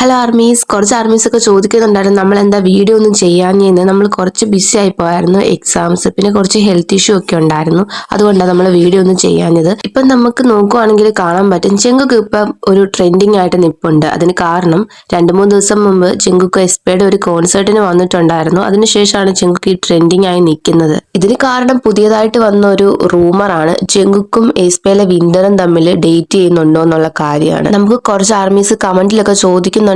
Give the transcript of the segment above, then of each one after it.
Hello armies, കുറച്ച് armies ഒക്കെ ചോദിക്കുന്നുണ്ടായിരുന്നു നമ്മൾ എന്താ വീഡിയോ ഒന്നും ചെയ്യാഞ്ഞെന്ന്. നമ്മൾ കുറച്ച് ബിസി ആയി പോയായിരുന്നു, എക്സാംസ്, പിന്നെ കുറച്ച് ഹെൽത്ത് ഇഷ്യൂ ഒക്കെ ഉണ്ടായിരുന്നു. അതുകൊണ്ടാണ് നമ്മൾ വീഡിയോ ഒന്നും ചെയ്യാഞ്ഞത്. ഇപ്പം നമുക്ക് നോക്കുവാണെങ്കിൽ കാണാൻ പറ്റും ജങ്കുക്ക് ഇപ്പം ഒരു ട്രെൻഡിങ് ആയിട്ട് നിൽപ്പുണ്ട്. അതിന് കാരണം 2-3 ദിവസം മുമ്പ് ജങ്കുക്ക് എസ്പയുടെ ഒരു കോൺസേർട്ടിന് വന്നിട്ടുണ്ടായിരുന്നു. അതിനുശേഷമാണ് ജങ്കുക്ക് ഈ ട്രെൻഡിങ് ആയി നിൽക്കുന്നത്. ഇതിന് കാരണം പുതിയതായിട്ട് വന്ന ഒരു റൂമറാണ്, ജങ്കുക്കും എസ്പയിലെ വിന്ററും തമ്മിൽ ഡേറ്റ് ചെയ്യുന്നുണ്ടോ എന്നുള്ള കാര്യമാണ്. നമുക്ക് കുറച്ച് ആർമീസ് കമന്റിലൊക്കെ ചോദിക്കുന്നുണ്ടായിരുന്നു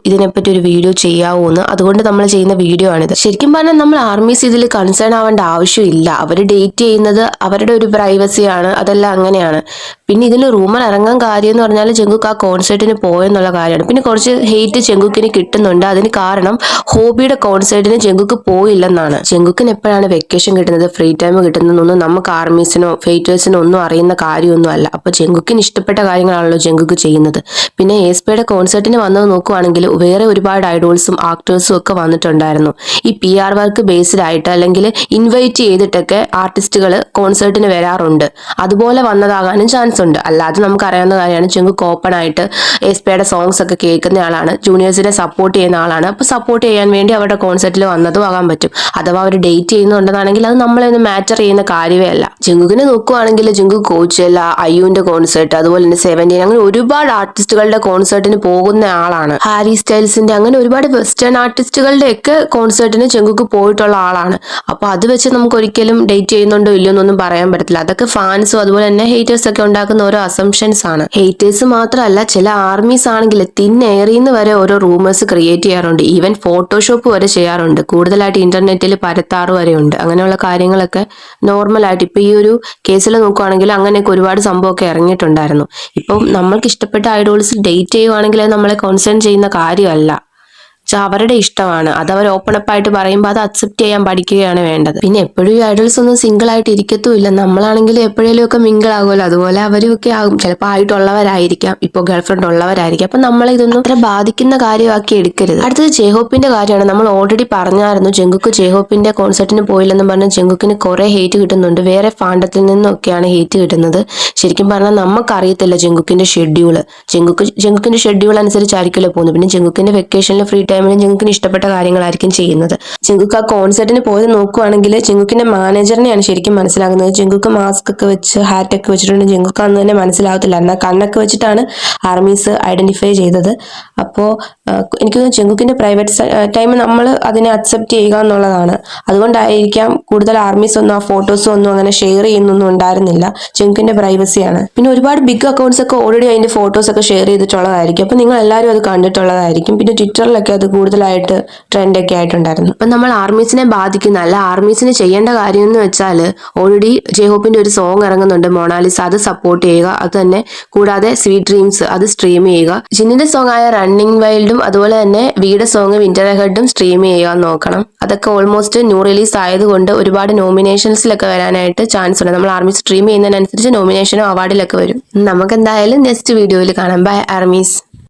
ഇതിനെപ്പറ്റി ഒരു വീഡിയോ ചെയ്യാവോ എന്ന്. അതുകൊണ്ട് നമ്മൾ ചെയ്യുന്ന വീഡിയോ ആണിത്. ശരിക്കും പറഞ്ഞാൽ നമ്മൾ ആർമീസ് ഇതിൽ കൺസേൺ ആവേണ്ട ആവശ്യമില്ല. അവർ ഡേറ്റ് ചെയ്യുന്നത് അവരുടെ ഒരു പ്രൈവസിയാണ്, അതെല്ലാം അങ്ങനെയാണ്. പിന്നെ ഇതിൽ റൂമർ ഇറങ്ങാൻ കാര്യം എന്ന് പറഞ്ഞാൽ ജങ്കുക്ക് ആ കോൺസേർട്ടിന് പോയെന്നുള്ള കാര്യമാണ്. പിന്നെ കുറച്ച് ഹെയ്റ്റ് ജങ്കുക്കിന് കിട്ടുന്നുണ്ട്. അതിന് കാരണം ഹോബിയുടെ കോൺസേർട്ടിന് ജങ്കുക്ക് പോയില്ലെന്നാണ്. ജങ്കുക്കിന് എപ്പോഴാണ് വെക്കേഷൻ കിട്ടുന്നത്, ഫ്രീ ടൈം കിട്ടുന്നതെന്നൊന്നും നമുക്ക് ആർമീസിനോ ഫേറ്റേഴ്സിനോ ഒന്നും അറിയുന്ന കാര്യമൊന്നും അല്ല. അപ്പൊ ജങ്കുക്കിന് ഇഷ്ടപ്പെട്ട കാര്യങ്ങളാണല്ലോ ജങ്കുക്ക് ചെയ്യുന്നത്. പിന്നെ എസ്പയുടെ കോൺസേർട്ടിന് വന്നത് നോക്കുവാണെങ്കിൽ വേറെ ഒരുപാട് ഐഡോൾസും ആക്ടേഴ്സും ഒക്കെ വന്നിട്ടുണ്ടായിരുന്നു. ഈ PR വർക്ക് ബേസ്ഡ് ആയിട്ട് അല്ലെങ്കിൽ ഇൻവൈറ്റ് ചെയ്തിട്ടൊക്കെ ആർട്ടിസ്റ്റുകൾ കോൺസേർട്ടിന് വരാറുണ്ട്. അതുപോലെ വന്നതാകാനും ചാൻസ് ഉണ്ട്. അല്ലാതെ നമുക്ക് അറിയാവുന്ന കാര്യമാണ് ജങ്കുക്ക് ഓപ്പൺ ആയിട്ട് എസ്പയുടെ സോങ്സ് ഒക്കെ കേൾക്കുന്ന ആളാണ്, ജൂനിയേഴ്സിനെ സപ്പോർട്ട് ചെയ്യുന്ന ആളാണ്. അപ്പൊ സപ്പോർട്ട് ചെയ്യാൻ വേണ്ടി അവരുടെ കോൺസേർട്ടിൽ വന്നതും ആകാൻ പറ്റും. അഥവാ അവർ ഡേറ്റ് ചെയ്യുന്നുണ്ടെന്നാണെങ്കിൽ അത് നമ്മളെ ഒന്നും മാറ്റർ ചെയ്യുന്ന കാര്യമേ അല്ല. ജങ്കുക്കിനെ നോക്കുവാണെങ്കിൽ ജങ്കുക്ക് കോച്ചെല്ല, അയ്യൂന്റെ കോൺസേർട്ട്, അതുപോലെ തന്നെ 17 അങ്ങനെ ഒരുപാട് ആർട്ടിസ്റ്റുകളുടെ കോൺസേർട്ടിന് പോകുന്ന ആളാണ്. ഹാരി സ്റ്റൈൽസിന്റെ അങ്ങനെ ഒരുപാട് വെസ്റ്റേൺ ആർട്ടിസ്റ്റുകളുടെ ഒക്കെ കോൺസേർട്ടിന് ജങ്കുക്ക് പോയിട്ടുള്ള ആളാണ്. അപ്പൊ അത് വെച്ച് നമുക്ക് ഒരിക്കലും ഡേറ്റ് ചെയ്യുന്നുണ്ടോ ഇല്ലയോ എന്നൊന്നും പറയാൻ പറ്റത്തില്ല. അതൊക്കെ ഫാൻസും അതുപോലെ തന്നെ ഹേറ്റേഴ്സ് ഒക്കെ ഉണ്ടാക്കുന്ന ഓരോ അസംഷൻസ് ആണ്. ഹേറ്റേഴ്സ് മാത്രമല്ല, ചില ആർമീസ് ആണെങ്കിൽ തിന്നെയറിന്ന് വരെ ഓരോ റൂമേഴ്സ് ക്രിയേറ്റ് ചെയ്യാറുണ്ട്. ഈവൻ ഫോട്ടോഷോപ്പ് വരെ ചെയ്യാറുണ്ട്. കൂടുതലായിട്ട് ഇന്റർനെറ്റിൽ പരത്താറ് വരെ ഉണ്ട്. അങ്ങനെയുള്ള കാര്യങ്ങളൊക്കെ നോർമൽ ആയിട്ട് ഇപ്പൊ ഈ ഒരു കേസിൽ നോക്കുവാണെങ്കിൽ അങ്ങനെയൊക്കെ ഒരുപാട് സംഭവമൊക്കെ ഇറങ്ങിയിട്ടുണ്ടായിരുന്നു. ഇപ്പം നമ്മൾക്ക് ഇഷ്ടപ്പെട്ട ഐഡോൾസ് ഡേറ്റ് ചെയ്യുവാണെങ്കിൽ അത് നമ്മളെ കോൺസേൺ ചെയ്യുന്ന കാര്യമല്ല. അവരുടെ ഇഷ്ടമാണ്. അത് അവർ ഓപ്പൺ അപ്പ് ആയിട്ട് പറയുമ്പോൾ അത് അക്സെപ്റ്റ് ചെയ്യാൻ പഠിക്കുകയാണ് വേണ്ടത്. പിന്നെ എപ്പോഴും ഈ ഐഡൽസ് ഒന്നും സിംഗിൾ ആയിട്ട് ഇരിക്കത്തുമില്ല. നമ്മളാണെങ്കിൽ എപ്പോഴേലും ഒക്കെ മിങ്കിൾ ആകുമല്ലോ, അതുപോലെ അവരും ഒക്കെ ആകും. ചിലപ്പോൾ ആയിട്ടുള്ളവരായിരിക്കാം, ഇപ്പോൾ ഗേൾഫ്രണ്ട് ഉള്ളവരായിരിക്കും. അപ്പൊ നമ്മളെ ഇതൊന്നും അത്ര ബാധിക്കുന്ന കാര്യമാക്കി എടുക്കരുത്. അടുത്തത് ജെഹോപ്പിന്റെ കാര്യമാണ്. നമ്മൾ ഓൾറെഡി പറഞ്ഞായിരുന്നു ജങ്കുക്ക് ജെഹോപ്പിന്റെ കോൺസെർട്ടിന് പോയില്ലെന്ന് പറഞ്ഞ് ജങ്കുക്കിന് കുറെ ഹേറ്റ് കിട്ടുന്നുണ്ട്. വേറെ ഫാണ്ടത്തിൽ നിന്നൊക്കെയാണ് ഹേറ്റ് കിട്ടുന്നത്. ശരിക്കും പറഞ്ഞാൽ നമുക്കറിയത്തില്ല ജങ്കുക്കിന്റെ ഷെഡ്യൂള്. ജങ്കുക്കിന്റെ ഷെഡ്യൂൾ അനുസരിച്ചായിരിക്കുമല്ലോ പോകുന്നത്. പിന്നെ ജങ്കുക്കിന്റെ വെക്കേഷനിൽ ഫ്രീ ടൈമിൽ ജങ്കുക്കിന് ഇഷ്ടപ്പെട്ട കാര്യങ്ങളായിരിക്കും ചെയ്യുന്നത്. ജങ്കുക്ക് ആ കോൺസെർട്ടിന് പോയത് നോക്കുവാണെങ്കിൽ ജങ്കുക്കിന്റെ മാനേജറിനെയാണ് ശരിക്കും മനസ്സിലാകുന്നത്. ജങ്കുക്ക് മാസ്ക് ഒക്കെ വെച്ച് ഹാറ്റ് ഒക്കെ വെച്ചിട്ടുണ്ട്. ജങ്കുക്ക് അന്ന് തന്നെ മനസ്സിലാവത്തില്ല, എന്നാൽ കണ്ണൊക്കെ വെച്ചിട്ടാണ് ആർമീസ് ഐഡന്റിഫൈ ചെയ്തത്. അപ്പോൾ എനിക്ക് തോന്നുന്നു ജങ്കുക്കിന്റെ പ്രൈവറ്റ് ടൈം നമ്മൾ അതിനെ അക്സെപ്റ്റ് ചെയ്യുക എന്നുള്ളതാണ്. അതുകൊണ്ടായിരിക്കാം കൂടുതൽ ആർമീസ് ഒന്നും ആ ഫോട്ടോസും ഒന്നും അങ്ങനെ ഷെയർ ചെയ്യുന്നൊന്നും ഉണ്ടായിരുന്നില്ല. ജങ്കുക്കിന്റെ പ്രൈവസിയാണ്. പിന്നെ ഒരുപാട് ബിഗ് അക്കൗണ്ട്സ് ഒക്കെ ഓൾറെഡി അതിന്റെ ഫോട്ടോസ് ഒക്കെ ഷെയർ ചെയ്തിട്ടുള്ളതായിരിക്കും. അപ്പൊ നിങ്ങൾ എല്ലാവരും അത് കണ്ടിട്ടുള്ളതായിരിക്കും. പിന്നെ ട്വിറ്ററിലൊക്കെ അത് കൂടുതലായിട്ട് ട്രെൻഡ് ഒക്കെ ആയിട്ടുണ്ടായിരുന്നു. ഇപ്പൊ നമ്മൾ ആർമീസിനെ ബാധിക്കുന്ന അല്ല, ആർമീസിന് ചെയ്യേണ്ട കാര്യം എന്ന് വെച്ചാൽ ഓൾറെഡി ജെഹോപ്പിന്റെ ഒരു സോങ് ഇറങ്ങുന്നുണ്ട് മൊണാലിസ, അത് സപ്പോർട്ട് ചെയ്യുക. അത് തന്നെ കൂടാതെ സ്വീറ്റ് ഡ്രീംസ് അത് സ്ട്രീം ചെയ്യുക. ജിന്നിന്റെ സോങ് ആയ റണ്ണിങ് വൈൽഡും അതുപോലെ തന്നെ വീയുടെ സോങ് വിന്റർ ഹെഡും സ്ട്രീം ചെയ്യാൻ നോക്കണം. അതൊക്കെ ഓൾമോസ്റ്റ് ന്യൂ റിലീസ് ആയതുകൊണ്ട് ഒരുപാട് നോമിനേഷൻസിലൊക്കെ വരാനായിട്ട് ചാൻസ് ഉണ്ട്. നമ്മൾ ആർമി സ്ട്രീം ചെയ്യുന്നതിനനുസരിച്ച് നോമിനേഷനും അവാർഡിലൊക്കെ വരും. നമുക്ക് എന്തായാലും നെക്സ്റ്റ് വീഡിയോയിൽ കാണാം. Bye armies.